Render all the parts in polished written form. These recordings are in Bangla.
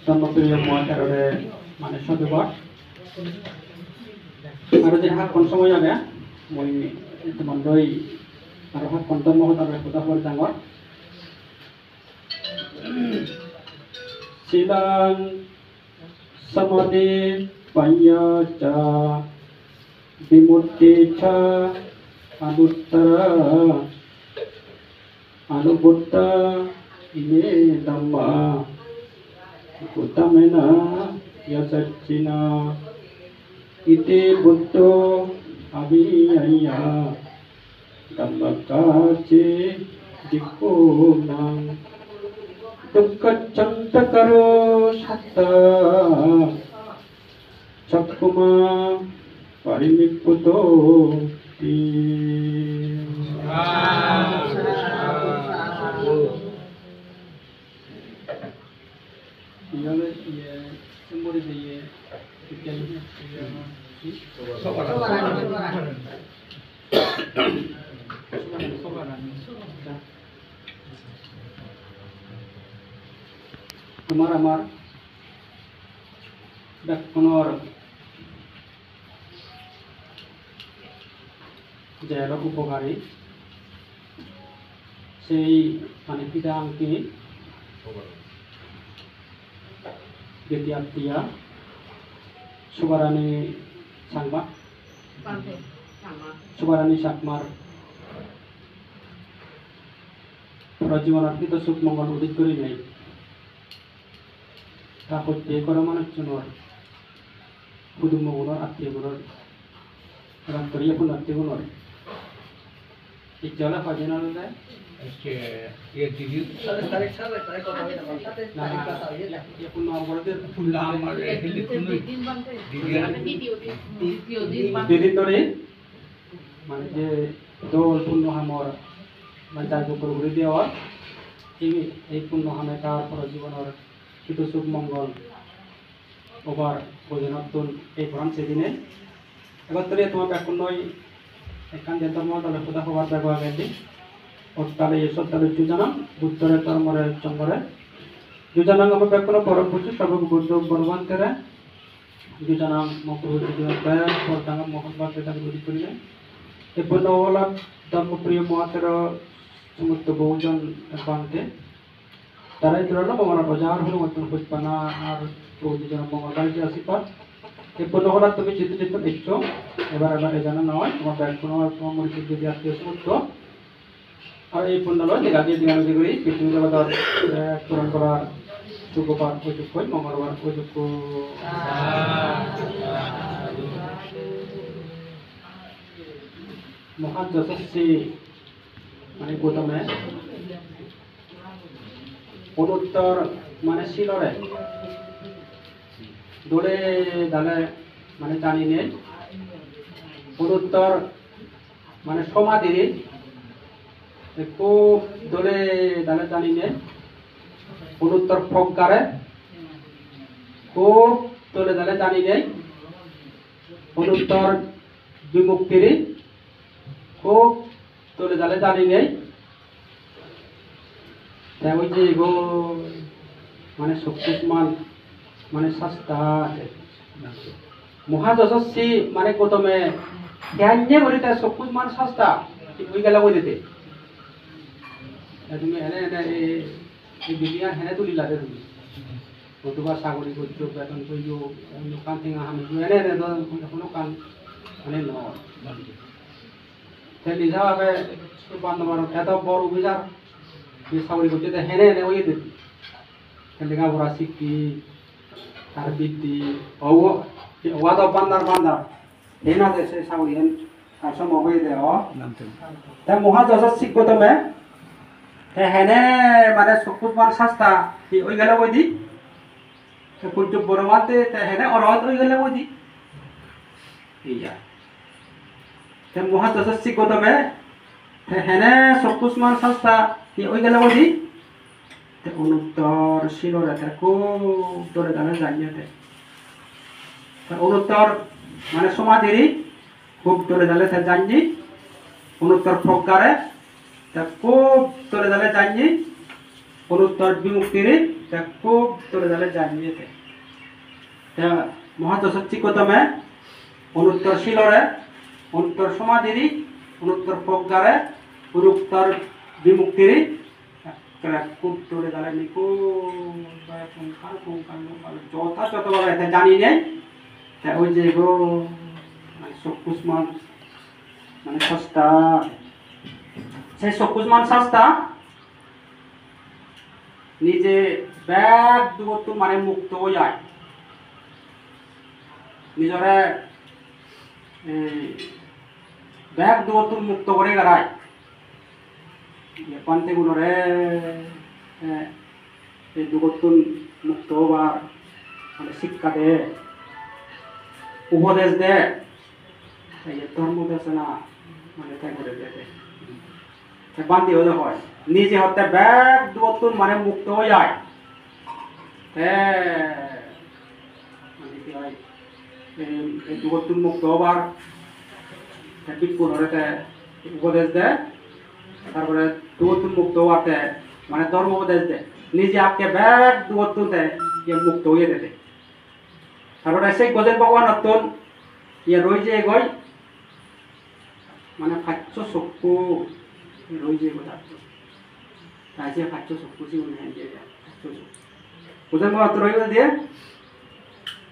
তন্মপ্রিয় মহাকারে মানে সদুবার আর যে হাত কোন সময় আগে মই তেমন দই আর হাত কোন তন্মহ তার কথা বল ডাঙর silang samadhi payaca vimuttita anuttara anubuddha ine dhamma uttamena yasacchina iti buddho abhiyaya dhammakace dikunang dukkachantakaro satta cakkuma parimipputo ti 이거는 이제 선물이 되게 তোমার আমার ব্যাকরণের যে উপকারী সেই মানে পিতা আংটি Getia Subarani Sangma Subarani Sakmar Prajiwanar kita suk mongol udit kuri nei takut dia kora mana cunor kudu mongol ati gunor orang teriak pun ati gunor ijala pajana lada ये दीदी तारीख कत হয় না ये pun nomor dia ফুলাম আর হেলি তুমি দিদি তোরে মানে যে দোল পূর্ণ হামর বাজার উপর ঘুরে দেওয়া এই পূর্ণ হামে তারপর জীবনের কিছু সুখ মঙ্গল ওভার বোঝানোর এই ভ্রম সেদিনে এবার তোরে তোমার এখন নয় এখান দিয়ে তোমার তাহলে কোথা হবার ব্যবহার গেছে অর্থাৎ এই সত্তারে যুজানাম বুদ্ধরে তর্মরে চঙ্গরে যুজানাম আমার ব্যাকরণ পরম বুঝু সব বুদ্ধ বর্বান্তরে যুজানাম মকরুদ্ধ দিবতায় পরতাঙ্গ মহৎবাদ তাকে বুদ্ধি করিলেন এই পূর্ণওয়ালা ধর্মপ্রিয় মহাতের সমস্ত বহুজন বান্তে তারাই ধরল মঙ্গল বাজার হলো মতন পুষ্পানা আর বহুজন মঙ্গল বাড়িতে আসিপাত এই পূর্ণওয়ালা তুমি চিত্ত চিত্ত দেখছো এবার এ জানা নয় তোমার ব্যাকরণ তোমার মরিচিত যদি আত্মীয় সমস্ত আর এই পূর্ণালয় দেখাতে দিগানো করি পৃথিবী জগতের পূরণ করার সুখপাত উপযোগ্য মঙ্গলবার উপযোগ্য মহান যশস্বী মানে গৌতমে অনুত্তর মানে শিলরে দোলে দালে মানে জানি নেই অনুত্তর মানে সমাধি খুব দোলে দালে জানি নেই অনুত্তর ফকারে খুব দোলে দালে জানি নেই অনুত্তর বিমুক্তির খুব দোলে দালে জানি নেই ওই যে গো মানে শক্তিমান মানে সস্তা মহাযশস্বী মানে গৌতমে ধ্যানে বলি তার শক্তিমান সস্তা ওই গেলে ওই দিতে তুমি এনে এনে এই দুনিয়া হেনে তুলি লাগে তুমি কতবার সাগরী করছো বেতন করছো দোকান থেকে আমি এনে এনে কোনো কান মানে নয় নিজাভাবে বান্ধব এত বড় অভিযান সাগরী করছে হেনে এনে ওই দিতি লেখাপড়া শিখি আর বৃদ্ধি ওয়াদ বান্দার বান্দার হেনা দেশে সাগরী হেন আসম হয়ে দেয় তাই মহাযশস্বী গৌতমে হেনে মানে সকুমান সস্তা ওই গেলে ওই দি সূর্য বড়মাতে হেনে অরহত ওই গেলে ওই দি ইয়া মহাযশস্বী গৌতমে হেনে সকুমান সস্তা ওই গেলে ওই দি অনুত্তর শিলরে খুব দরে দানে জানিয়ে অনুত্তর মানে সমাধির খুব দরে দালে জানি অনুত্তর প্রকারে খুব দরে দালে জানি অনুত্তর বিমুক্তির তা খুব তোরে দালে জানিয়েছে তা মহাতসচ্চি কতমে অনুত্তর শিলরে অনুত্তর সমাধিরি অনুত্তর প্রজ্ঞারে অনুত্তর বিমুক্তিরি খুব তোরে দালে নিকো যথাযথভাবে এটা জানি নেই তা ওই যে গো মানে সকুসমান মানে সস্তা সেই সকুসমান সস্তা নিজে ব্যাগ দুবতু মানে মুক্ত হয়ে যায় নিজরে ব্যাগ দুবতু মুক্ত করে গড়ায় পান্তে গুলোরে এই দুবতুন মুক্ত হবার মানে শিক্ষা দে উপদেশ দে এই ধর্ম দেশ না মানে তাই করে দেয় বান্তি হতে হয় নিজে হতে ব্যাগ দুবতুন মানে মুক্ত হয়ে যায় মানে কি হয় এই দুবতুন মুক্ত হবার বিপুল হতে উপদেশ দেয় তারপরে দুবতুন মুক্ত হওয়াতে মানে ধর্ম উপদেশ দেয় নিজে আপকে ব্যাগ দুবতুন দেয় মুক্ত হয়ে দেয় তারপরে সেই গজেন ভগবান নতুন ইয়ে রয়েছে গই মানে ফাচ্য চকু রয়েছে কথা তাই যে ফাচ্য চকু গজেন ভগবান তো রয়েছে দিয়ে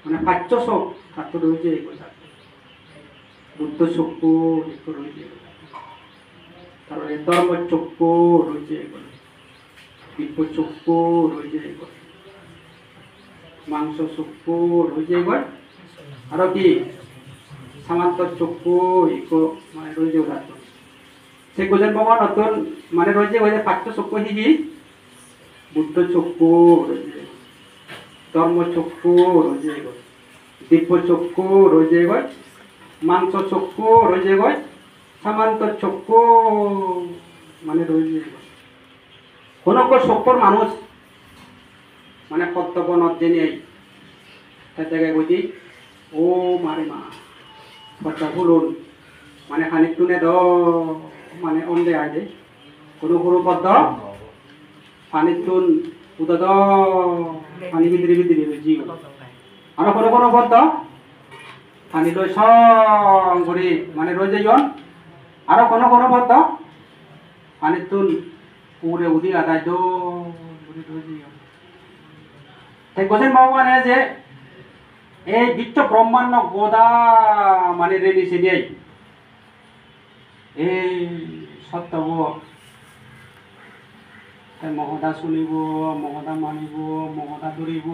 মানে ফাচ্য চক তার তো রয়েছে এই কথা বুদ্ধ চকু রয়েছে তারপরে ধর্ম চকু রয়েছে দিব্য চকু রয়েছে মাংস চকু রয়েছে আরো কি সামান্ত চকু ইকো মানে রয়েছে উদাহরণ সে গোজেন ভগবান নতুন মানে রয়েছে ওই যে পাঠ্য চকু হিগি বুদ্ধ চকু রয়েছে ধর্ম চকু রয়েছে দিব্য চকু রয়েছে মাংস চকু রয়েছে সামান্ত চকু মানে রয়েছে কোনো চকুর মানুষ মানে কর্তব্য নজেনে তার জায়গায় বুঝি ও মারে মা কথা ভুলুন মানে খানিক তুলে দ মানে অন্ধে আগে কোনো কোনো পদ্ম পানির তুন উদা দ পানি ভিতরে ভিতরে জিও আর কোনো কোনো পদ্ম পানি লই সং করে মানে রয়ে যাইন আর কোনো কোনো পদ্ম পানির তুন পুরে উদি আদায় দ রয়ে যাইন তাই গোছেন ভগবান যে এই বিশ্ব ব্রহ্মাণ্ড গোদা মানে রেলিছে নেই এই সত্যব তাই মহদা শুনিব মহদা মানিব মহদা ধরিব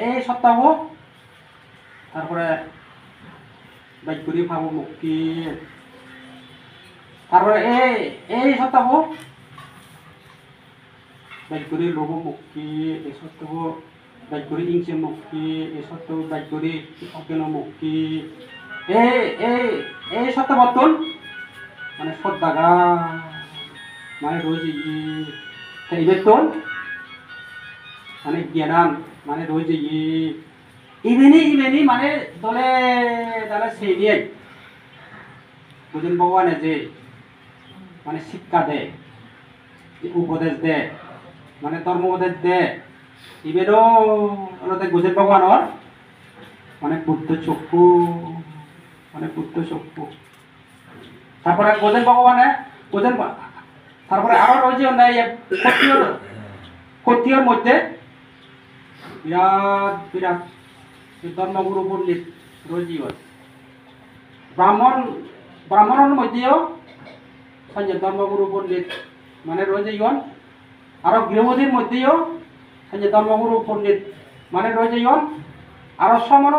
এই সত্যব তারপরে বাক্যরি ভাব মুক্তি তারপরে এই সত্যব বাক্যরি লোভ মুক্তি এই সত্যব বাক্যরি ইংসে মুক্তি এই সত্য বাক্যরি অজ্ঞান মুক্তি এই সত্য বর্তন মানে শ্রদ্ধাগা মানে রয়েছে এই বেতন মানে জ্ঞানান মানে রয়েছে ইভেনি মানে দলে তাহলে সেই নিয়ে বুঝেন ভগবানে যে মানে শিক্ষা দেয় উপদেশ দেয় মানে ধর্ম উপদেশ দেয় ইবেরও বুঝেন ভগবানের মানে বুদ্ধ চক্ষু মানে বুদ্ধ চক্ষু তারপরে গোজেন ভগবানে গোজেন তারপরে আরো রয়েছে ক্ষত্রিয়র মধ্যে বিরাট বিরাট ধর্মগুরু পণ্ডিত রয়েছে ব্রাহ্মণের মধ্যেও ধর্মগুরু পণ্ডিত মানে রয়েছে আরো গৃহবধূর মধ্যেও ধর্মগুরু পণ্ডিত মানে রয়েছে আরো সমর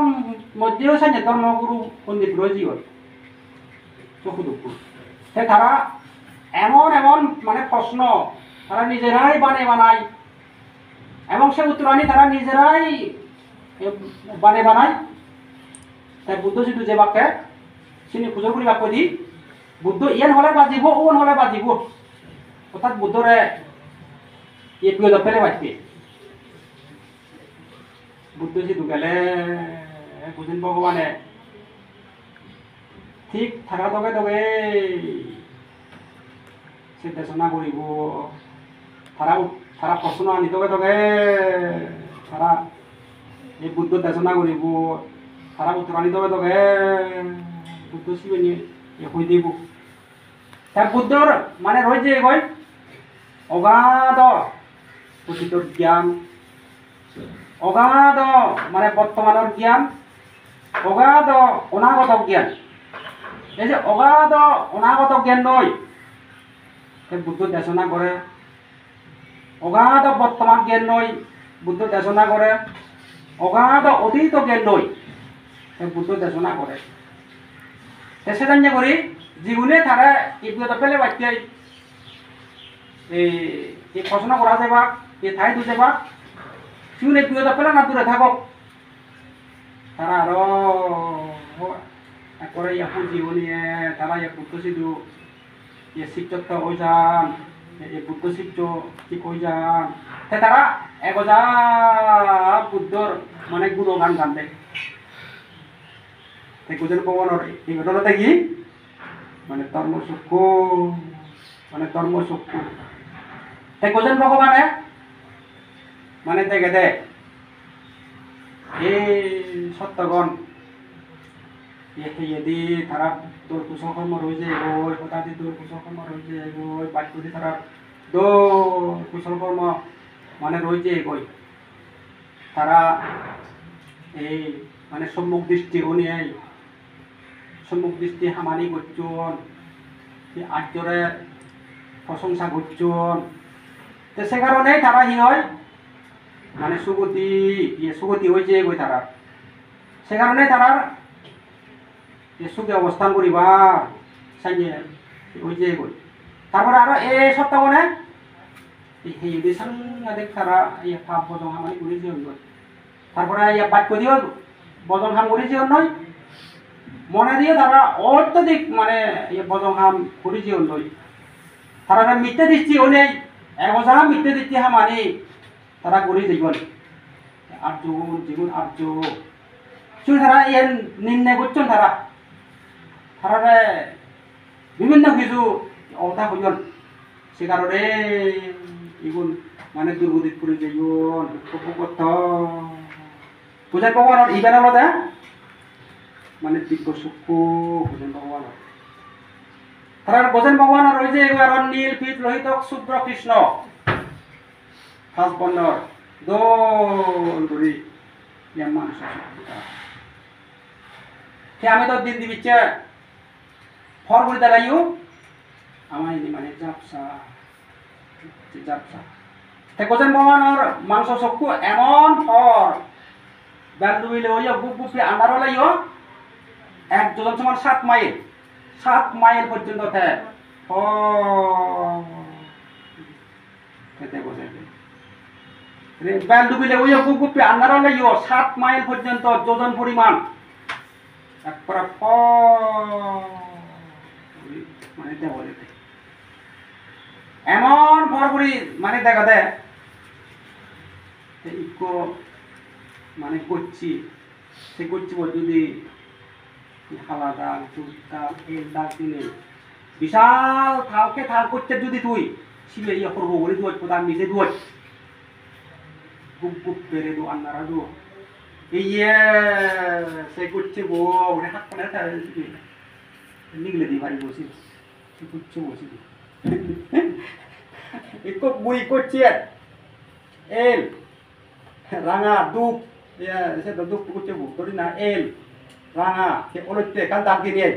মধ্যেও ধর্মগুরু পণ্ডিত রয়েছে চক্ষুদুক্ষু তারা এমন এমন মানে প্রশ্ন তারা নিজেরাই বানায় এবং সে উত্তরাণী তারা নিজেরাই বানায় তাই বুদ্ধ যিটো যে বাক্যে চিনি পুজোর করি বাক্য দি বুদ্ধ ইয়েন হলে বাজিব ওন হলে বাজিব অর্থাৎ বুদ্ধরে ইয়ে প্রিয় ফেলে বাজবে বুদ্ধ যিটো গেলে বুঝেন ভগবানে ঠিক থাকা দগে দগে সে দেশনা কৰিব তারা প্রশ্ন আনিত তোকে তারা এই বুদ্ধ দেশনা করিব তারা উত্তর আনিত তোকে বুদ্ধ শিবে নিয়ে হয়ে দিব তার বুদ্ধর মানে রয়েছে কই অগাধ অতীতর জ্ঞান অগাধ মানে বর্তমানের জ্ঞান অগাধ অনাগত জ্ঞান এই যে অগাধ অনাগত জ্ঞান নয় বুদ্ধ দেশনা করে অগাধ বর্তমান জ্ঞান নয় বুদ্ধ দেশনা করে অগাধ অতীত জ্ঞান নয় বুদ্ধ দেশনা করে সে জানিয়ে করি জীবনে তারা ইজ্ঞত পেলে বাচ্চা এই প্রশ্ন করা যাবা এই ঠাই দুতে বা জীবনে ইজ্ঞত পেলে না দূরে থাকক তারা আরো একবারে ইয়াকু জীবনী তারা ইয়া বুদ্ধ সিদ্ধু ইয়ে শিক্ষক ওই যান এই বুদ্ধ শিষ্য কি কই যান তারা একজা বুদ্ধর মানে গুণগান গান দেয় গুজন ভগবানের এই ঘটনাটা কি মানে ধর্মচক্ষু তাই গুজন ভগবানে মানে দেখে দে এই সত্যগণ এদি তারা তোর কুশলকর্ম রয়েছে এগোয় হঠাৎ তোর কুশলকর্ম রয়েছে এগোয় বাক্যদি তারা দৌড় কুশলকর্ম মানে রয়েছে এগোয় তারা এই মানে সম্মুখ দৃষ্টি নিয়ে সম্মুখ দৃষ্টি হামানি করছন আর্যরে প্রশংসা করছন তো সে কারণে তারা ই হয় মানে সুগতি হয়েছে এগোয় তারা সে কারণে তারা সুখে অবস্থান করিবা সাইয়ে হয়েছে এগোয় তারপরে আরো এই সপ্তাহে এই দেখ তারা এই পাপ বজন হামানি করেছে তারপরে বাক্য দিয়েও বজন হাম করেছে নয় মনে দিয়ে তারা অত্যধিক মানে বজন হাম করেছে নয় তারা মিথ্যে দিচ্ছি ও নেই একজা মিথ্যে দিচ্ছি হামানি তারা করে জীবন আর্য জীবন আর্য শুধু তারা এর নির্ণয় করছেন তারা বিভিন্ন কিছু অবস্থা হইল সে কারণে এগুন মানে দুর্গতিত করে যাইন করত পূজার ভগবানের ইবেন আলাদা মানে দিব্য সূক্ষ্ম ভোজন ভগবানের তারা ভোজন ভগবানের রয়েছে এগুলো নীল পিত লোহিত শুদ্র কৃষ্ণ ফাঁস বন্নর দোল ধরি মানুষ আমি তো দিন দিবিচ্ছে ফর করে দাঁড়াইও আমার মানে জাপসা ভোজন ভগবানের মাংস চক্ষু এমন ফর ব্যাল ডুবিলে ওই বুক বুক আন্ধার লাইও এক যোজন সমান 7 মাইল পর্যন্ত ব্যাল ডুবিলে ওই বুক বুক আন্ধার লাইও 7 মাইল পর্যন্ত যোজন পরিমাণ একবার মানে এমন ফরপুরি মানে দেখা দেয় মানে করছি সে করছি যদি হালা দাগ চুল দাগ এর দাগ দিলে বিশাল থালকে থাল করছে যদি তুই শিলে ইয়ে করবো বলে দুয়ার কোথাও মিশে দুয়ার গুপ গুপ পেরে দু আন্নারা দু এই সে করছে গো ওরে হাত করে নিগলে দি বাড়ি বসি সে করছে বসি একটু বুড়ি করছে এল রাঙা দুপ সে দুপ করছে বুক না এল রাঙা সে অলতে কাল দাগ দিয়ে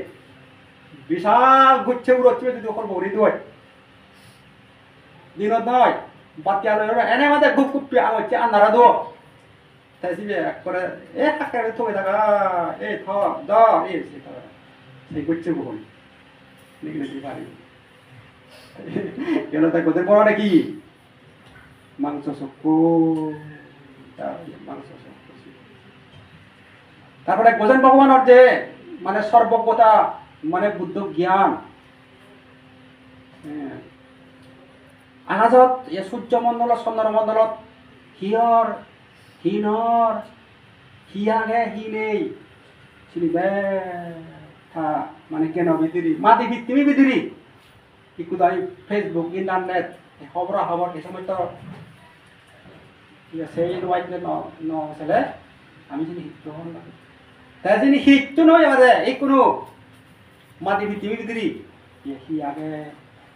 বিশাল গুচ্ছে উড়ছে যদি ওখানে ভরি দই দিনত নয় বাতিয়ালয় এনে মাঝে গুপ গুপ হচ্ছে আন্ধারা দো তাই করে এ হাকারে থই থাকা এ থ দ এ সেই গুচ্ছে বল নিগলে দি পারি কেন তাই কোদের বড় নাকি মাংস চক্ষু মাংস চক্ষু তারপরে ভোজন ভগবানের যে মানে সর্বজ্ঞতা মানে বুদ্ধ জ্ঞান আকাশত সূর্যমণ্ডল চন্দ্রমণ্ডলত হিয়র হিনর হিয়াগে হি নেই চিনিবে মানে কেন ভিতরি মাটি ভিত্তিমি ভিতরি ইকুদাই ফেসবুক ইন্টারনেট খবর এই সময় তো সেই নোয়াইলে নছিলে আমি যদি শিখতে হল না তাই যদি শিখতো নয় এবারে এই কোনো মাটি পৃথিবী ভিতরি সি আগে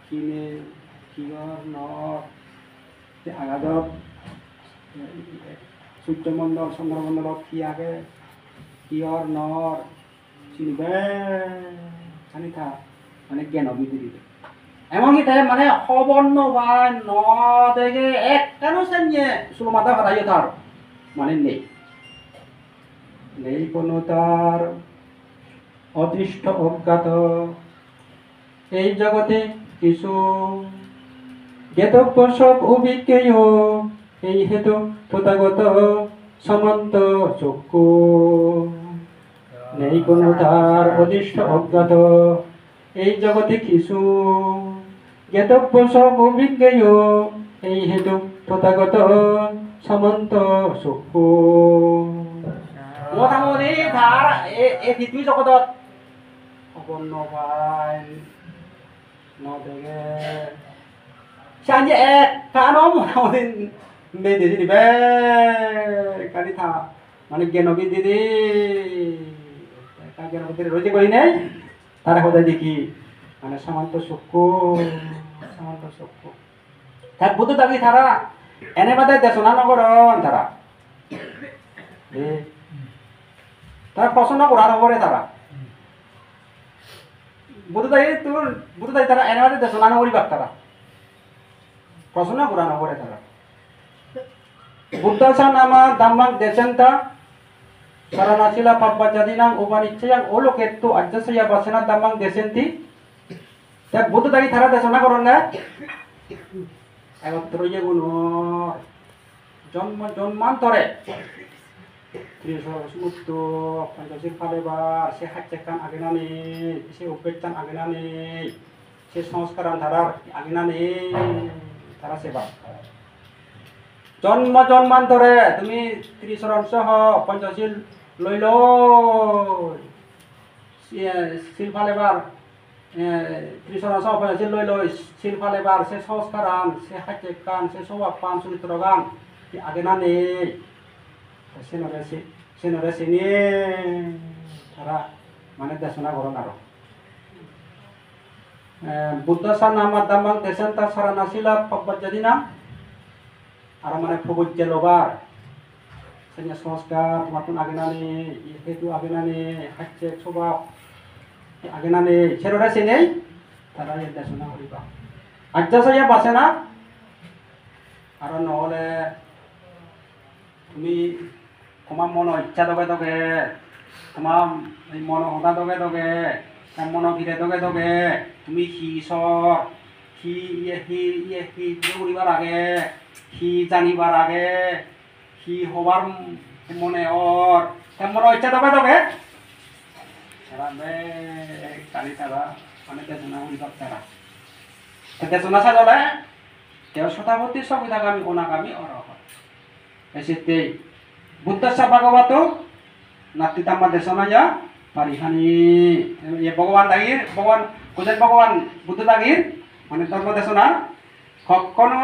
কিনে কিহর আগাদত সূর্যমণ্ডল চন্দ্রমণ্ডলত কি আগে কিহর চিনিবে জানি থা মানে জ্ঞান ভিতরি এমনকি তাই মানে খবর নয় দেখে এক কেন নিয়ে শুধু মাথা হারাইও তার মানে নেই কোনো তার অদৃষ্ট অজ্ঞাত এই জগতে কিছু জ্ঞাতব্য সব অভিজ্ঞেয় এই হেতু তথাগত সমন্ত চক্ষু নেই কোনো তার অদৃষ্ট অজ্ঞাত এই জগতে কিছু জ্ঞাতব্য সব অভিজ্ঞেয় এই হেতু তথাগত সমন্ত চক্ষু মোটামুটি ধার এই পৃথিবী জগতত খবর নপায় নদেগে সাঁজে এক কানো মোটামুটি মেয়েদের দিবে কালি থা মানে জ্ঞানবী দিদি জ্ঞানবী রয়েছে করি নেই তারা কোথায় দেখি মানে সামান্ত চক্ষু তার বুদ্ধ থাকি তারা এনে বাদে দেশনা নগরন তারা তারা পছন্দ করার উপরে তারা বুদ্ধ থাকি তারা এনে বাদে দেশনা নগরিবাক তারা পছন্দ করার উপরে তারা বুদ্ধাসা নামা দাম্মাক দেশান্তা সারানাশিলা পাব্বা জাদিনাং উপানিচ্ছয়াং ওলোকেত্তু আজ্জাসয়া বাসনা দাম্মাং দেশেন্তি দেখ বুদ্ধ থাকি তারা দেশনা করেন না একত্র যেগুলো জন্মান্তরে সমুদ্র পঞ্চশীল ফালেবার সে হাচ্চাকান আগে না নেই সে উপেক্ষান আগে না নেই সে সংস্কারান ধারার আগে না নেই তারা সেবা জন্মান্তরে তুমি ত্রিশরণ সহ পঞ্চশীল লইল শিল ফালেবার ত্রিশরণ সহ পঞ্চশীল লইল শিল ফালেবার সে সংস্কারান সে হাচ্চাকান সে স্বভাব পান চরিত্র গান আগে না নেই সে নিয়ে তারা মানে দেশনা করেন আরো বুদ্ধসা নামার দামাং দেশান্তা সারা নাসিলা পাব্বা জাদিনা আর মানে প্রবজ্জে লবার সেনে সংস্কার মাতুন আগে না নেই হেতু আগে না নেই হাচ্ছে স্বভাব আগে না নেই সেরোরা সে নেই তারা এর দেশনা করিবা আজ্জাসাইয়া বাসে না আর নহলে তুমি তোমার মন ইচ্ছা দগে তোমার মন হতা দগে মন ঘিরে দগে তুমি সি করিবার আগে সি জানিবার আগে সি হবার মনে মন ইচ্ছা দগে কালি তারা মানে দেশনা করিবার তারা দেশনা সাজলে কেউ শতাবতী সবিধাগামী অনাগামী অরহ এসেতে বুদ্ধস্য ভাগবত নাতিতাম্মা দেশনায়া পারিহানি ভগবান দাগির ভগবান কোজেন ভগবান বুদ্ধ দাগির মানে ধর্ম দেশনার কখনো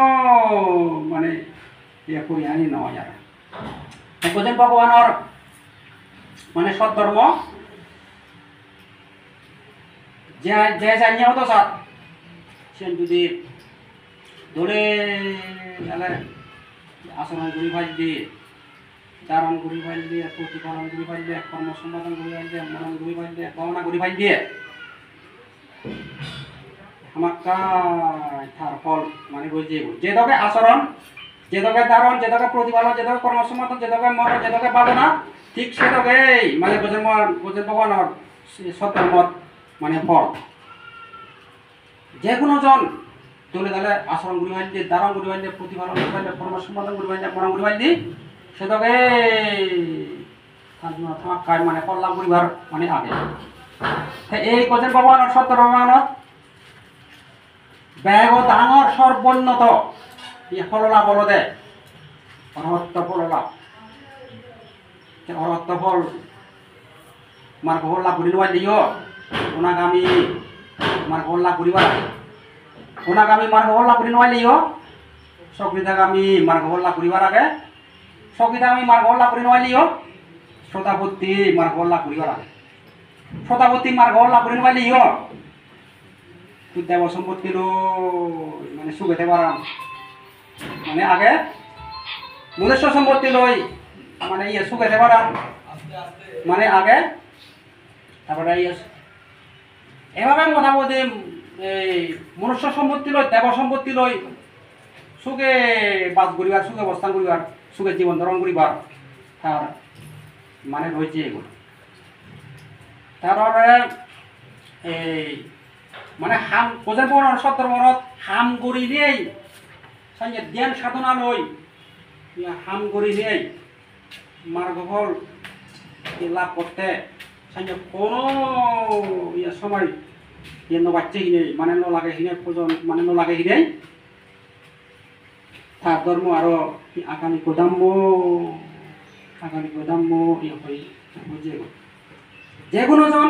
মানে ইয়ে পরিহানি নয় আর কোজেন ভগবানের মানে সৎধর্ম যে জানিয়াও তো সাত সে যদি ধরে আচরণ ঘুরি ফাইল দিয়ে চারণ ঘুরি ফাইল দিয়ে প্রতিপালন ঘুরি ফাইল দিয়ে কর্মসম্পাদন ঘুরি ফাইল দিয়ে মনন ঘুরি ফাইল দিয়ে গহনা ঘুরি ফাইল দিয়ে আমাকা তার ফল মানে বুঝে যে দকে আচরণ যে দকে ধারণ যে দকে প্রতিপালন যে দকে কর্মসম্পাদন যে দকে মন যে দকে ভাবনা ঠিক সে দকেই মানে বোঝেন ভগবানের সত্যমত মানে ফল যে কোনো জন তুলে দিলে আচরণ ঘুরি ফাইল দিয়ে ধারণ ঘুরি ফাইল দিয়ে প্রতিপালন ঘুরি ফাইল দিয়ে কর্মসম্পাদন ঘুরি ফাইল দিয়ে মন ঘুরি ফাইল দিয়ে সেটাকে কাজ মানে কল্যাণ পরিবার মানে আগে এই কোচেন ভগবানের সত্য ভগবানত ব্যাগ ও ডাঙর সর্বোন্নত ই ফললা বলদে অরহত্ত ফললা অরহত্ত ফল মার ঘর লাভ ঘুরি নোয়াই দিও ওনাগামী মার ঘর লাভ ঘুরিবার ওনাকে আমি মার্গ হল্লা করি নইলিও সকৃতাকে আমি মার্গ হল্লা করিবার আগে সকৃতা আমি মার্গ হল্লা করি নইলিও শ্রোতাপত্তি মার্গ হল্লা করিবার আগে শ্রোতাপত্তি মার্গ হল্লা করি নইলিও তুই দেব সম্পত্তির মানে সুখেতে পারাম মানে আগে নিজস্ব সম্পত্তি লই মানে ইয়ে সুখেতে পারাম মানে আগে তারপরে ইয়ে এভাবে মোটামুটি এই মনুষ্য সম্পত্তি লই দেব সম্পত্তি লই সুখে বাস করিবার সুখে অবস্থান করিবার সুখে জীবন ধারণ করিবার তার মানে রয়েছে এগুলো তারপরে এই মানে হাম কোজের বরণ সত্তর বরণ হাম করি নেই সঙ্গে ধ্যান সাধনা লই হাম করি নেই মার্গফল লাভ করতে সঙ্গে কোনো ইয়ে সময় ইয়ে নবাচ্ছে কি নেই মানে নলাগে কি নেই মানে নলাগে কি নেই তার ধর্ম আরো আগামী গোদাম্য ইয়ে হই যে কোনো জন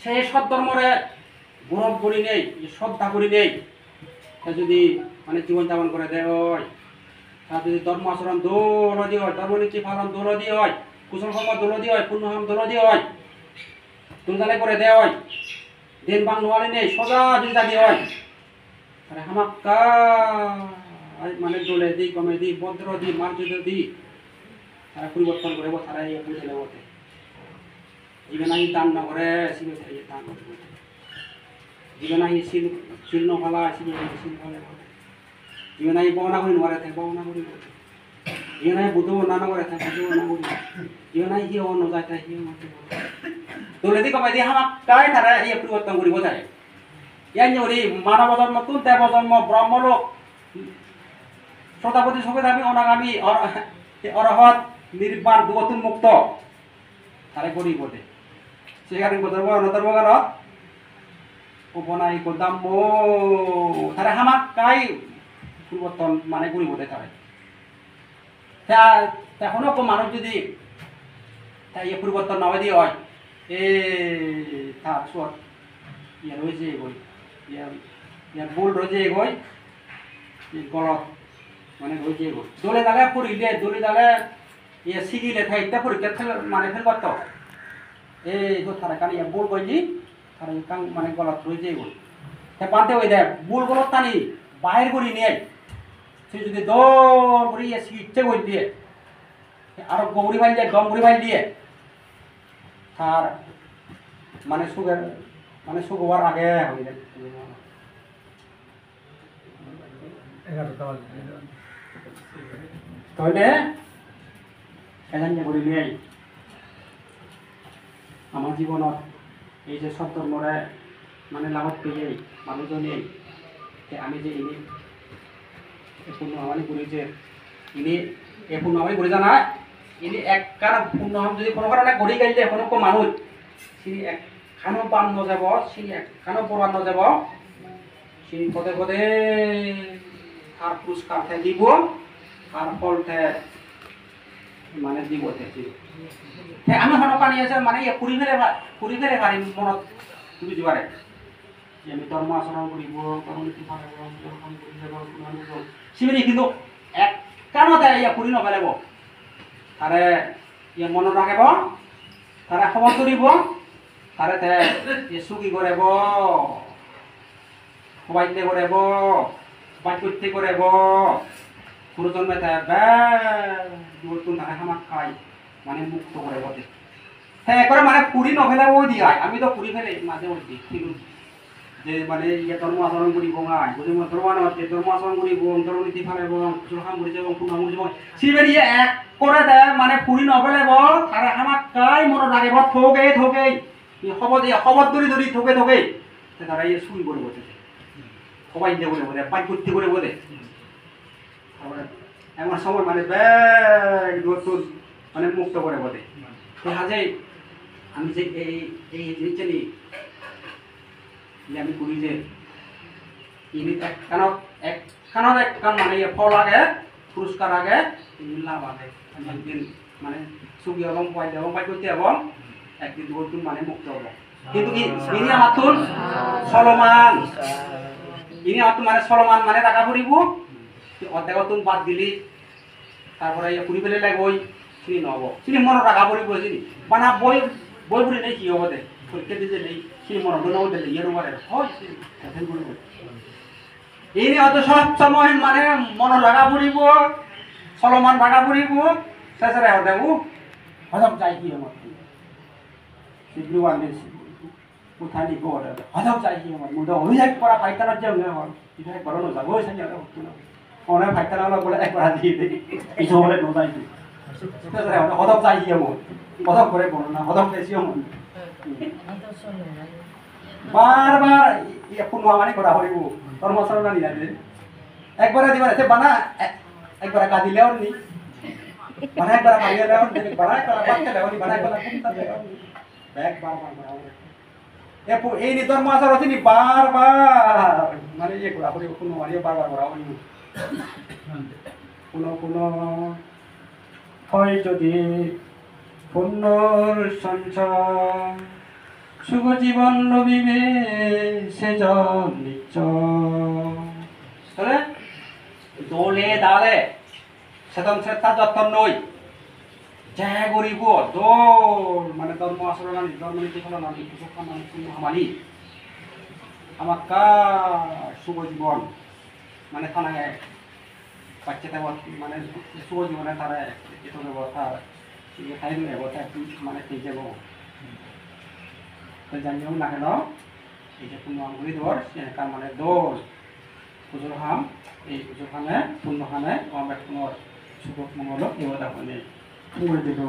সেই সদ্ধর্মরে গৌরব করি নেই শ্রদ্ধা করি নেই তা যদি মানে জীবনযাপন করে দেয় হয় তার যদি ধর্ম আচরণ দৌড়ি হয় ধর্মনীতি পালন দৌড়ি হয় কুশল কর্ম দৌড়ি হয় পুণ্যহাম দৌড়ি হয় তুলতালে করে দেওয়া হয় দিন বাং নোয়ালে নেই সোজা যদি দাবি হয় তাহলে হামাক্কা মানে দোলে দিই কমে দিই ভদ্র দিই মার্জিত দিই তারা পরিবর্তন করে তারা এই বুঝে নেব জীবনে দান না করে শিবে দান করে জীবনে শিল নফালা শিবে শিল ফলে জীবনে বহনা করি নরে থাকে বহনা করি জীবনে বুদ্ধ বর্ণনা করে থাকে বুদ্ধ বর্ণনা করি জীবনে হিও নজায় থাকে হিও মতে দোলে দিই কমে দিই হামাক্কাই তারা এই পরিবর্তন করিব যায় ইয়ান জরি মানব জন্ম তুন দেব জন্ম ব্রহ্মলোক শ্রোতাপতি সুখেধামী অনাগামী অরহৎ নির্বাণ দুগতুন মুক্ত তারে করি বটে সেখানে ধর্ম অনধর্মগানত উপনায়ী গোদাম্য তারে হামাক কাই পরিবর্তন মানে করি বটে তারে এখনো মানুষ যদি তাই পরিবর্তন না দিয়ে হয় এ তার সত ইয়ে রয়েছে এগোই ইয়ার ভুল রয়েছে এগোই গলত মানে রয়েছে এগোই দলে দালে পড়িলে দলে দালে ইয়ে শিখিলে থাকতে পরীক্ষা মানে ফেল করত এই তো তারা কানি ভুল কইলি তারা কাং মানে গলত রয়েছে এগোই তা পাতে ওই দেখ ভুল গলত টানি বাহির করি নিয়ে সে যদি দৌড় করে ইয়ে শিখতে কই দিয়ে আরো গৌরী ভাই দিয়ে গম গৌরী ভাই দিয়ে তার মানে সুখের মানে সুখ হওয়ার আগে হয়ে যায় তাহলে এখান যে করি নেই আমার জীবনত এই যে সব ধর্মরে মানে লাভত পেয়ে মানুষজনে আমি যে ইনি পূর্ণহামানি করি যে ইনি এ পূর্ণহামানি করি জানা ইনি এক কারণ পূর্ণহাম যদি কোনো কারণে করি গেলে কোনো মানুষ তিনি এক খানো পান ন যাব সিনি এক খানো পড়ান ন যাব সিনি পদে পদে আর পুরস্কার দিব আর ফলতে মানে দিব আমি হনকানি আছে মানে পুরি ফেরে পারি মনত বুঝি পারে আমি ধর্ম আচরণ করিব ধর্মনীতি পালন করিব সিবিনি কিন্তু এক কারণতে পুরি নপেলাব তারে মনত রাখিব তারা খবর করিব তারে চুকি কৰিব সবাইতে কৰিব বাক্যতে কৰিব পুরোজন্মে নতুন তারা হামাক খাই মানে মুক্ত কৰিব হ্যাঁ একবারে মানে পুরি নফেলাবো দিয়াই আমি তো পুরি ফেলে মাঝে মধ্যে কিন্তু যে মানে ইয়ে ধর্ম আচরণ করিব গাই বুঝি ধর্ম নয় ধর্ম আচরণ করিব ধর্মনীতি ফেলাব সুরক্ষা মরি যাব পুনঃ মরি যাব সিবেরি এক করে দেয় মানে পুরি নফেলাব তারা হামাক খাই মনত রাখিব ঠকে খবর ধরি ঠকে তারা ইয়ে শুরু করে বসে সবাই দিয়ে বলে বোধে পাঁচ করতে করে বোধে এমন সময় মানে ব্যাগ নতুন মানে মুক্ত করে বোধে দেখা যায় আমি যে এই জিনিসটা নিই আমি করি যে ইনি এক কানত এক কান মানে ফল আগে পুরস্কার আগে লাভ আগে একদিন মানে সুখী এবং পাই করতে এবং একদিন নতুন মানে মুক্ত হব কিন্তু কি ইনি আমার চলমান ইনি হয়তো মানে চলমান মানে টাকা পড়িব অর্ধেক তুমি বাদ দিলি তারপরে পুরি পেলে লাগবে ওই চিনি নহব চিনি মনত টাকা পড়িব চিনি মানে বই বই পড়ি নেই কি হব দে পরীক্ষা দিতে নেই চিনি মনত নহব দিলে ইয়ে নম্বর হয় ইনি হয়তো সব সময় মানে মন লাগা পড়িব চলমান ভাগা পড়িব শেষে হদেব হজম যাই কি আমার কোথায় নিব হজম যাই কি আমার মুদ অভিযোগ করা পাইতানোর যে আমার এটা একবার যাব অনেক পাইতানা অলপ বলে একবার দিয়ে দিই এই সব বলে নোযাই দিই হজম যাই কি আমার হজম করে বলো না হজম বেশি আমার বারবার পুনঃ মানে করা হইব তোর মশলা নিয়ে যাবে একবারে দিবার আছে বানা একবার কাঁদিলেও নি বানা একবার মারিয়ে লেও নি বানা একবার বাচ্চা লেও নি বানা একবার কুমতা লেও নি ব্যাগ বারবার করা হবে এই নি তোর মশলা আছে নি বারবার মানে ইয়ে করা হইব পুনঃ মারিয়ে বারবার করা হইব পুনঃ হয় যদি পুণ্যর সঞ্চয় শুভ জীবন রবিবে সেজন নিশ্চয় দোলে দালে সেতন শ্রেষ্ঠা যত্ন নই জয় গরিব দোল মানে ধর্ম আসলে নানি ধর্ম নীতি ফল নানি কৃষক নানি হামানি আমাকা শুভ জীবন মানে থানায় বাচ্চাতে মানে শুভ জীবনে তারা এত ব্যবস্থা খাই ব্যবস্থা মানে ঠিক যাব জানিও না কেন এই যে পূর্ণ আঙ্গুলি দর সেখান মানে দোল পুজোর হাম এই পুজোর হামে পূর্ণ হামে আমরা পুনর শুভ মঙ্গল দেবতা মানে করে দিল